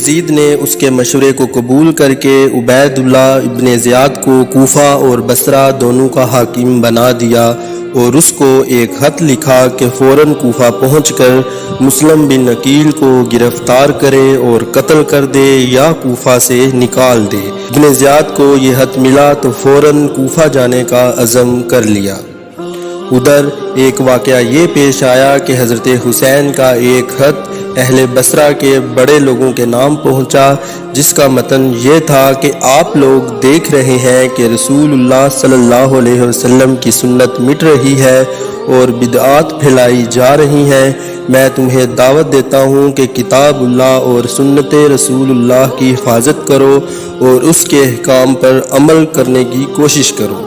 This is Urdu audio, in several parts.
یزید نے اس کے مشورے کو قبول کر کے عبید اللہ ابن زیاد کو کوفہ اور بصرہ دونوں کا حاکم بنا دیا اور اس کو ایک خط لکھا کہ فوراً کوفہ پہنچ کر مسلم بن عقیل کو گرفتار کرے اور قتل کر دے یا کوفہ سے نکال دے۔ ابن زیاد کو یہ خط ملا تو فوراً کوفہ جانے کا عزم کر لیا۔ ادھر ایک واقعہ یہ پیش آیا کہ حضرت حسین کا ایک خط اہل بصرہ کے بڑے لوگوں کے نام پہنچا، جس کا متن یہ تھا کہ آپ لوگ دیکھ رہے ہیں کہ رسول اللہ صلی اللہ علیہ وسلم کی سنت مٹ رہی ہے اور بدعات پھیلائی جا رہی ہیں۔ میں تمہیں دعوت دیتا ہوں کہ کتاب اللہ اور سنت رسول اللہ کی حفاظت کرو اور اس کے احکام پر عمل کرنے کی کوشش کرو۔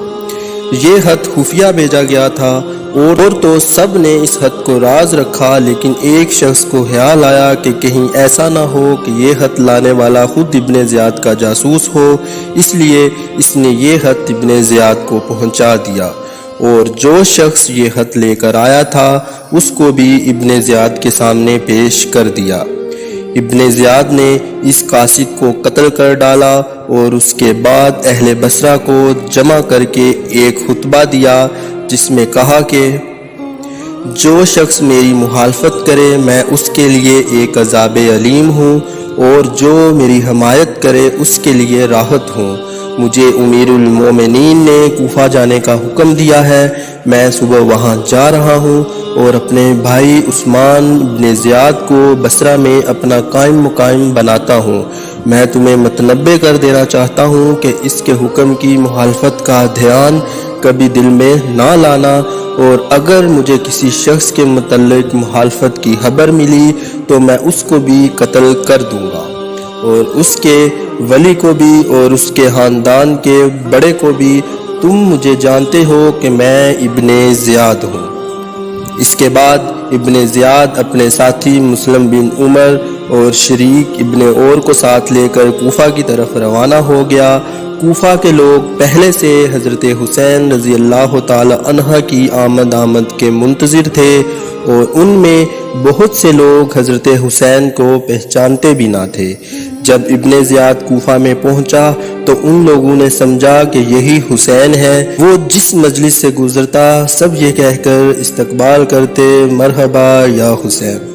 یہ خط خفیہ بھیجا گیا تھا اور تو سب نے اس خط کو راز رکھا، لیکن ایک شخص کو خیال آیا کہ کہیں ایسا نہ ہو کہ یہ خط لانے والا خود ابن زیاد کا جاسوس ہو، اس لیے اس نے یہ خط ابن زیاد کو پہنچا دیا اور جو شخص یہ خط لے کر آیا تھا اس کو بھی ابن زیاد کے سامنے پیش کر دیا۔ ابن زیاد نے اس قاصد کو قتل کر ڈالا اور اس کے بعد اہل بصرہ کو جمع کر کے ایک خطبہ دیا جس میں کہا کہ جو شخص میری مخالفت کرے میں اس کے لیے ایک عذاب علیم ہوں اور جو میری حمایت کرے اس کے لیے راحت ہوں۔ مجھے امیر المومنین نے کوفہ جانے کا حکم دیا ہے، میں صبح وہاں جا رہا ہوں اور اپنے بھائی عثمان بن زیاد کو بصرہ میں اپنا قائم مقام بناتا ہوں۔ میں تمہیں متنبہ کر دینا چاہتا ہوں کہ اس کے حکم کی مخالفت کا دھیان کبھی دل میں نہ لانا، اور اگر مجھے کسی شخص کے متعلق مخالفت کی خبر ملی تو میں اس کو بھی قتل کر دوں گا اور اس کے ولی کو بھی اور اس کے خاندان کے بڑے کو بھی۔ تم مجھے جانتے ہو کہ میں ابن زیاد ہوں۔ اس کے بعد ابن زیاد اپنے ساتھی مسلم بن عمر اور شریک ابن اور کو ساتھ لے کر کوفہ کی طرف روانہ ہو گیا۔ کوفہ کے لوگ پہلے سے حضرت حسین رضی اللہ تعالی عنہ کی آمد کے منتظر تھے اور ان میں بہت سے لوگ حضرت حسین کو پہچانتے بھی نہ تھے۔ جب ابن زیاد کوفہ میں پہنچا تو ان لوگوں نے سمجھا کہ یہی حسین ہے۔ وہ جس مجلس سے گزرتا سب یہ کہہ کر استقبال کرتے، مرحبا یا حسین۔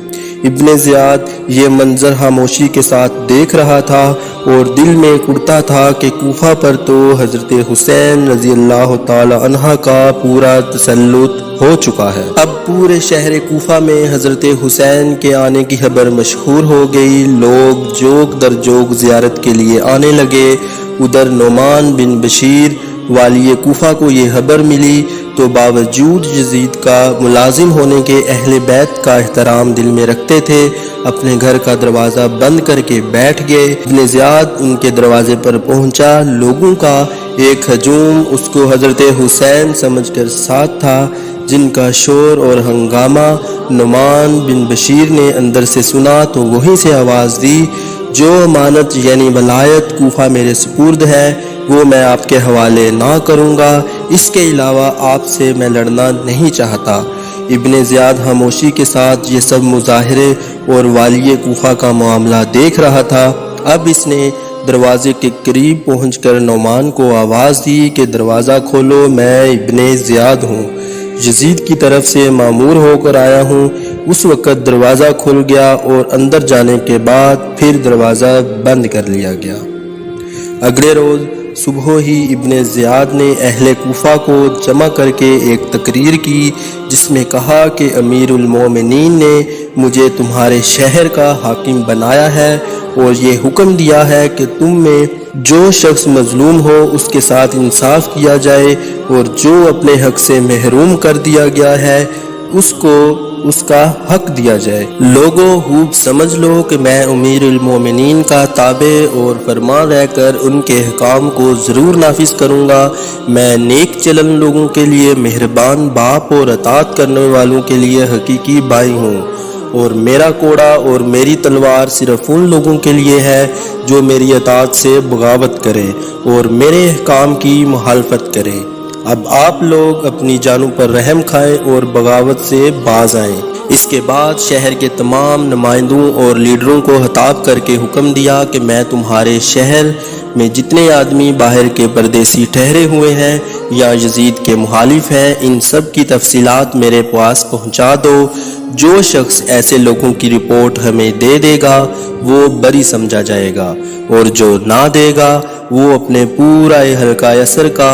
ابن زیاد یہ منظر خاموشی کے ساتھ دیکھ رہا تھا اور دل میں کڑتا تھا کہ کوفہ پر تو حضرت حسین رضی اللہ تعالی عنہ کا پورا تسلط ہو چکا ہے۔ اب پورے شہر کوفہ میں حضرت حسین کے آنے کی خبر مشہور ہو گئی، لوگ جوگ در جوگ زیارت کے لیے آنے لگے۔ ادھر نعمان بن بشیر والی کوفہ کو یہ خبر ملی تو باوجود یزید کا ملازم ہونے کے اہل بیت کا احترام دل میں رکھتے تھے، اپنے گھر کا دروازہ بند کر کے بیٹھ گئے۔ ابن زیاد ان کے دروازے پر پہنچا، لوگوں کا ایک ہجوم اس کو حضرت حسین سمجھ کر ساتھ تھا، جن کا شور اور ہنگامہ نعمان بن بشیر نے اندر سے سنا تو وہیں سے آواز دی، جو امانت یعنی ولایت کوفہ میرے سپرد ہے وہ میں آپ کے حوالے نہ کروں گا، اس کے علاوہ آپ سے میں لڑنا نہیں چاہتا۔ ابن زیاد خاموشی کے ساتھ یہ سب مظاہرے اور والی کوفہ کا معاملہ دیکھ رہا تھا۔ اب اس نے دروازے کے قریب پہنچ کر نعمان کو آواز دی کہ دروازہ کھولو، میں ابن زیاد ہوں، یزید کی طرف سے مامور ہو کر آیا ہوں۔ اس وقت دروازہ کھل گیا اور اندر جانے کے بعد پھر دروازہ بند کر لیا گیا۔ اگلے روز صبح ہی ابن زیاد نے اہل کوفہ کو جمع کر کے ایک تقریر کی جس میں کہا کہ امیر المومنین نے مجھے تمہارے شہر کا حاکم بنایا ہے اور یہ حکم دیا ہے کہ تم میں جو شخص مظلوم ہو اس کے ساتھ انصاف کیا جائے اور جو اپنے حق سے محروم کر دیا گیا ہے اس کو اس کا حق دیا جائے۔ لوگوں خوب سمجھ لو کہ میں امیر المومنین کا تابع اور فرما رہ کر ان کے احکام کو ضرور نافذ کروں گا۔ میں نیک چلن لوگوں کے لیے مہربان باپ اور اطاعت کرنے والوں کے لیے حقیقی بھائی ہوں، اور میرا کوڑا اور میری تلوار صرف ان لوگوں کے لیے ہے جو میری اطاعت سے بغاوت کرے اور میرے احکام کی مخالفت کرے۔ اب آپ لوگ اپنی جانوں پر رحم کھائیں اور بغاوت سے باز آئیں۔ اس کے بعد شہر کے تمام نمائندوں اور لیڈروں کو خطاب کر کے حکم دیا کہ میں تمہارے شہر میں جتنے آدمی باہر کے پردیسی ٹھہرے ہوئے ہیں یا یزید کے مخالف ہیں، ان سب کی تفصیلات میرے پاس پہنچا دو۔ جو شخص ایسے لوگوں کی رپورٹ ہمیں دے دے گا وہ بری سمجھا جائے گا، اور جو نہ دے گا وہ اپنے پورا حلقہ یسر کا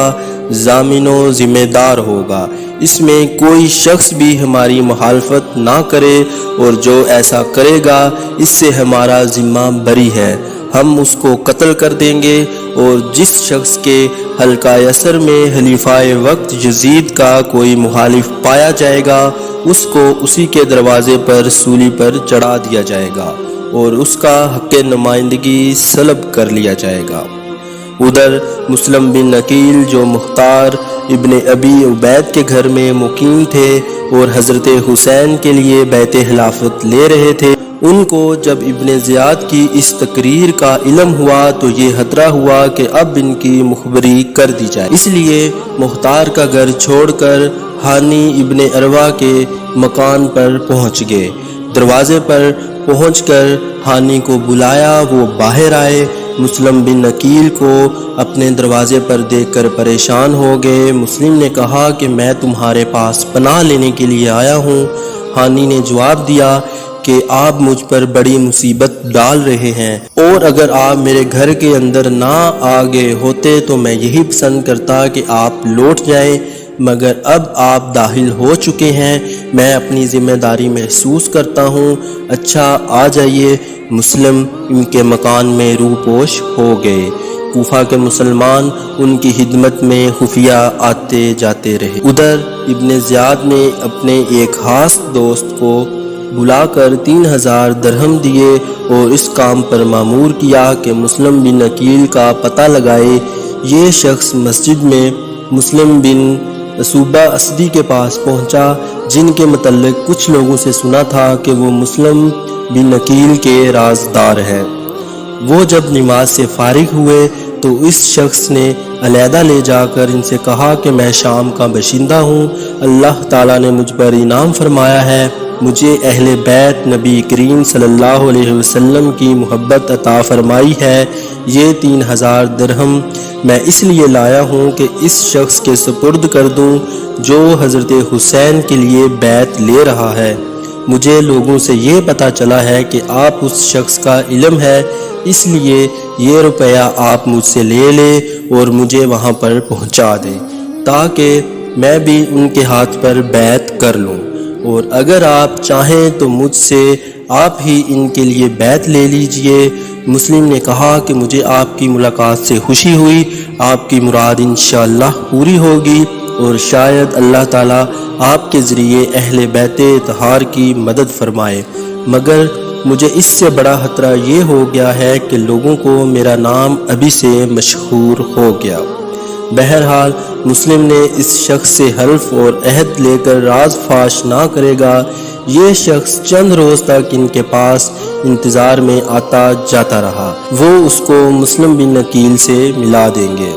ضامن و ذمہ دار ہوگا۔ اس میں کوئی شخص بھی ہماری مخالفت نہ کرے، اور جو ایسا کرے گا اس سے ہمارا ذمہ بری ہے، ہم اس کو قتل کر دیں گے۔ اور جس شخص کے حلقہ یسر میں خلیفہ وقت یزید کا کوئی مخالف پایا جائے گا اس کو اسی کے دروازے پر سولی پر چڑھا دیا جائے گا اور اس کا حق نمائندگی سلب کر لیا جائے گا۔ ادھر مسلم بن عقیل جو مختار ابن ابی عبید کے گھر میں مقیم تھے اور حضرت حسین کے لیے بیعت خلافت لے رہے تھے، ان کو جب ابن زیاد کی اس تقریر کا علم ہوا تو یہ خطرہ ہوا کہ اب ان کی مخبری کر دی جائے، اس لیے مختار کا گھر چھوڑ کر ہانی ابن عروہ کے مکان پر پہنچ گئے۔ دروازے پر پہنچ کر ہانی کو بلایا، وہ باہر آئے۔ مسلم بن عقیل کو اپنے دروازے پر دیکھ کر پریشان ہو گئے۔ مسلم نے کہا کہ میں تمہارے پاس پناہ لینے کے لیے آیا ہوں۔ ہانی نے جواب دیا کہ آپ مجھ پر بڑی مصیبت ڈال رہے ہیں، اور اگر آپ میرے گھر کے اندر نہ آ گئے ہوتے تو میں یہی پسند کرتا کہ آپ لوٹ جائیں، مگر اب آپ داخل ہو چکے ہیں، میں اپنی ذمہ داری محسوس کرتا ہوں، اچھا آ جائیے۔ مسلم ان کے مکان میں روح پوش ہو گئے۔ کوفہ کے مسلمان ان کی خدمت میں خفیہ آتے جاتے رہے۔ ادھر ابن زیاد نے اپنے ایک خاص دوست کو بلا کر 3000 درہم دیے اور اس کام پر مامور کیا کہ مسلم بن عقیل کا پتہ لگائے۔ یہ شخص مسجد میں مسلم بن صوبہ اسدی کے پاس پہنچا، جن کے متعلق کچھ لوگوں سے سنا تھا کہ وہ مسلم بن عقیل کے رازدار ہیں۔ وہ جب نماز سے فارغ ہوئے تو اس شخص نے علیحدہ لے جا کر ان سے کہا کہ میں شام کا باشندہ ہوں، اللہ تعالیٰ نے مجھ پر انعام فرمایا ہے، مجھے اہل بیت نبی کریم صلی اللہ علیہ وسلم کی محبت عطا فرمائی ہے۔ یہ 3000 درہم میں اس لیے لایا ہوں کہ اس شخص کے سپرد کر دوں جو حضرت حسین کے لیے بیعت لے رہا ہے۔ مجھے لوگوں سے یہ پتہ چلا ہے کہ آپ اس شخص کا علم ہے، اس لیے یہ روپیہ آپ مجھ سے لے لیں اور مجھے وہاں پر پہنچا دیں تاکہ میں بھی ان کے ہاتھ پر بیعت کر لوں، اور اگر آپ چاہیں تو مجھ سے آپ ہی ان کے لیے بیعت لے لیجئے۔ مسلم نے کہا کہ مجھے آپ کی ملاقات سے خوشی ہوئی، آپ کی مراد انشاءاللہ پوری ہوگی، اور شاید اللہ تعالیٰ آپ کے ذریعے اہل بیت اطہار کی مدد فرمائے، مگر مجھے اس سے بڑا خطرہ یہ ہو گیا ہے کہ لوگوں کو میرا نام ابھی سے مشہور ہو گیا۔ بہرحال مسلم نے اس شخص سے حلف اور عہد لے کر راز فاش نہ کرے گا۔ یہ شخص چند روز تک ان کے پاس انتظار میں آتا جاتا رہا، وہ اس کو مسلم بن عقیل سے ملا دیں گے۔